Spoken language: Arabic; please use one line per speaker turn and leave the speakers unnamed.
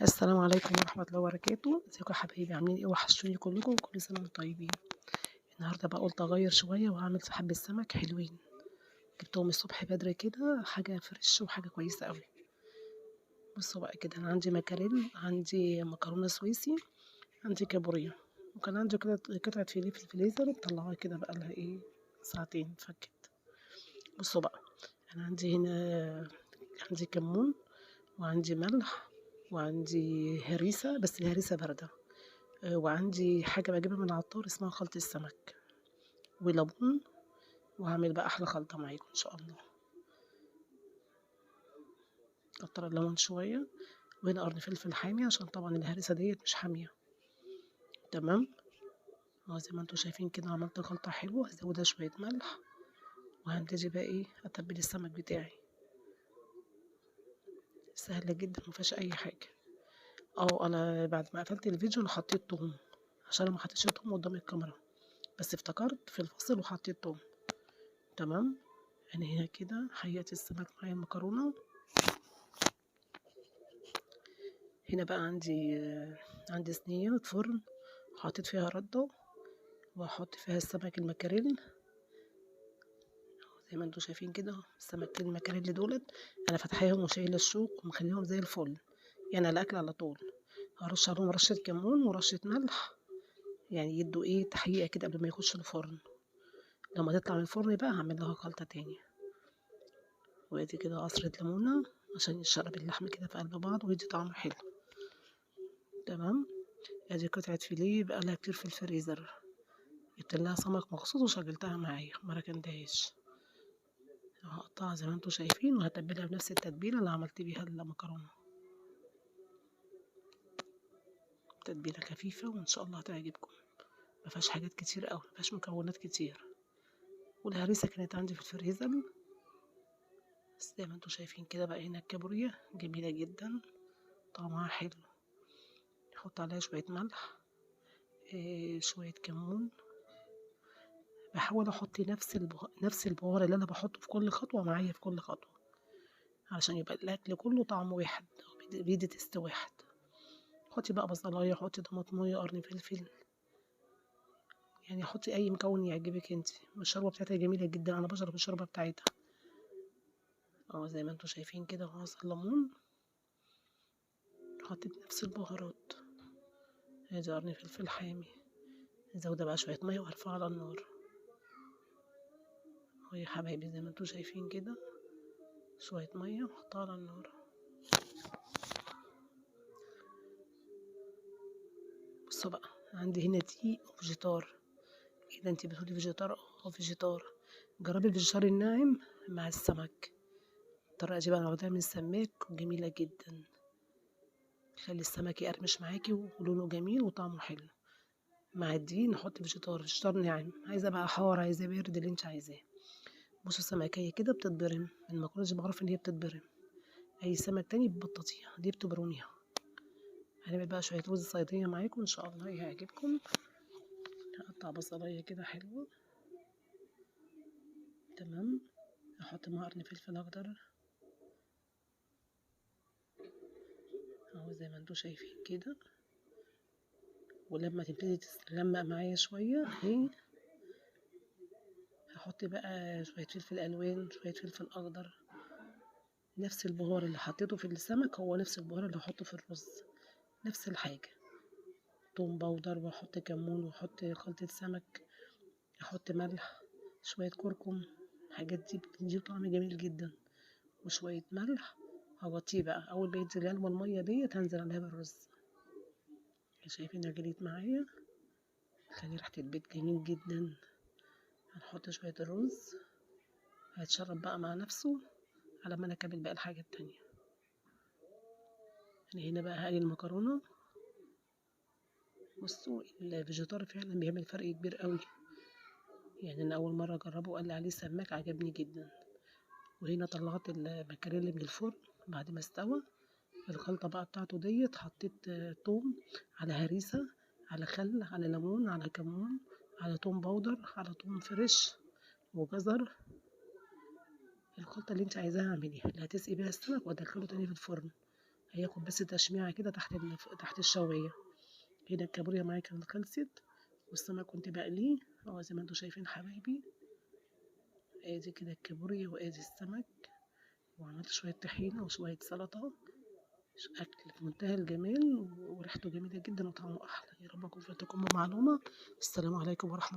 السلام عليكم ورحمة الله وبركاته. ازيكم يا حبايبي؟ عاملين ايه؟ وحشتوني كلكم، كل سنة وانتم طيبين. النهارده بقى قلت اغير شوية وهعمل حبة سمك حلوين. جبتهم الصبح بدري كده، حاجة فريش وحاجة كويسة قوي. بصوا بقى كده، انا عندي مكاريل، عندي مكرونة سويسي، عندي كابوريا، وكان عندي كده قطعة فيليه في الفريزر مطلعاها كده بقى لها ايه، ساعتين فكت. بصوا بقى، انا عندي هنا، عندي كمون، وعندي ملح، وعندي هريسة بس الهريسة باردة، وعندي حاجة باجيبها من العطار اسمها خلطة السمك، وليمون. وهعمل بقى أحلى خلطة معاكم إن شاء الله. كتر الليمون شوية، وهنا قرن فلفل حامي عشان طبعا الهرسة ديت مش حامية. تمام. زي ما انتوا شايفين كده عملت خلطة حلوة، هزودها شوية ملح، وهبتدي بقى ايه أتبل السمك بتاعي. سهلة جدا مفيهاش أي حاجة. أنا بعد ما قفلت الفيديو أنا حطيت توم، عشان أنا محطتش توم قدام الكاميرا، بس افتكرت في الفصل وحطيت توم. تمام. أنا هنا كده حيقت السمك معايا المكرونة. هنا بقى عندي صينية فرن، حطيت فيها ردة، وهحط فيها السمك المكاريل. زي ما انتوا شايفين كده السمكتين المكاريل دولت انا فاتحاهم وشايله الشوك ومخليهم زي الفل، يعني الاكل على طول. هرش عليهم رشة كمون ورشة ملح، يعني يدوا ايه تحقيقة كده قبل ما يخشوا الفرن. لما تطلع من الفرن بقى هعمل لها خلطة تاني. وادي كده عصرة ليمونة عشان يشرب اللحم كده في قلب بعض ويدي طعم حلو. تمام. ادي قطعة فيليه بقالها كتير في الفريزر، جبت لها سمك مخصوص وشغلتها معايا ما ركنتهاش. هقطعها زي ما انتوا شايفين، وهتبلها بنفس التتبيله اللي عملت بيها المكرونه. تتبيله خفيفه وان شاء الله هتعجبكم. ما فيهاش حاجات كتير قوي، ما فيهاش مكونات كتير. والهريسه كانت عندي في الفريزر، بس زي ما انتوا شايفين كده بقى. هنا الكابوريا جميله جدا، طعمها حلو. احط عليها شويه ملح، شويه كمون. بحاول احط نفس البهار اللي انا بحطه في كل خطوه معايا في كل خطوه، عشان يبقى الاكل كله طعمه واحد، بيدي تيست واحد. حطي بقى بصلايه، حطي طماطمايه، قرن فلفل، يعني حطي اي مكون يعجبك انت. الشوربه بتاعتها جميله جدا، انا بشرب الشوربه بتاعتها. زي ما انتوا شايفين كده، وعصر الليمون. حطيت نفس البهارات، ادي قرن فلفل حامي. زودة بقى شويه ميه وهرفعها على النار. يا حبايبي زي ما انتوا شايفين كده، شويه ميه وحطها على النار. بصوا بقى، عندي هنا دي فيجيتار. اذا انت بتقولي فيجيتار، فيجيتار. جربي الفيجيتار الناعم مع السمك. الطريقه دي بقى انا واخداها من السماك وجميله جدا. خلي السمك يقرمش معاكي ولونه جميل وطعمه حلو. مع الدقيق نحط فيجيتار ناعم، عايزه بقى حار عايزه بارد اللي انت عايزاه. بصوا السمكيه كده بتتبرم، المكرونه دي بعرف ان هي بتتبرم. اي سمك تاني ببططيها، دي بتبرونيها. هنعمل بقى شويه رز صياديه معاكم ان شاء الله هيعجبكم. هقطع بصلايه كده حلوه. تمام. احط معاها قرن فلفل اخضر، اهو زي ما انتوا شايفين كده. ولما تبتدي تتلمع معايا شويه اهي، هحط بقى شويه فلفل الوان، شويه فلفل اخضر. نفس البهار اللي حطيته في السمك هو نفس البهار اللي هحطه في الرز، نفس الحاجه. توم باودر، واحط كمون، واحط خلطة سمك، احط ملح، شوية كركم. الحاجات دي بتدي طعم جميل جدا. وشوية ملح. هغطيه بقى، اول ما ينزل يلمى المية ديت هنزل عليها بالرز. شايفين غليت معايا، خلي ريحة البيت جميل جدا. هنحط شوية الرز، هيتشرب بقى مع نفسه على ما انا اكمل بقى الحاجة التانية. انا هنا بقى هقلي المكرونة. بصوا الفيجيتار فعلا بيعمل فرق كبير قوي، يعني انا اول مرة اجربه وقال لي عليه سماك، عجبني جدا. وهنا طلعت المكاريلي من الفرن بعد ما استوى. الخلطة بقى بتاعته ديت حطيت توم، على هريسة، على خل، على ليمون، على كمون، على توم باودر، على توم فريش، وجزر. الخلطة اللي انت عايزاها اعمليها، اللي هتسقي بيها السمك وادخله تاني في الفرن. هياخد بس تشميعة كده تحت الشواية. هنا الكابوريا معايا كانت خلصت، والسمك كنت بقليه اهو زي ما انتوا شايفين حبايبي. ادي كده الكابوريا وادي السمك، وعملت شوية طحينة وشوية سلطة. أكل في منتهى الجمال وريحته جميلة جدا وطعمه أحلى. يا رب أكون فدتكم بمعلومة. السلام عليكم ورحمة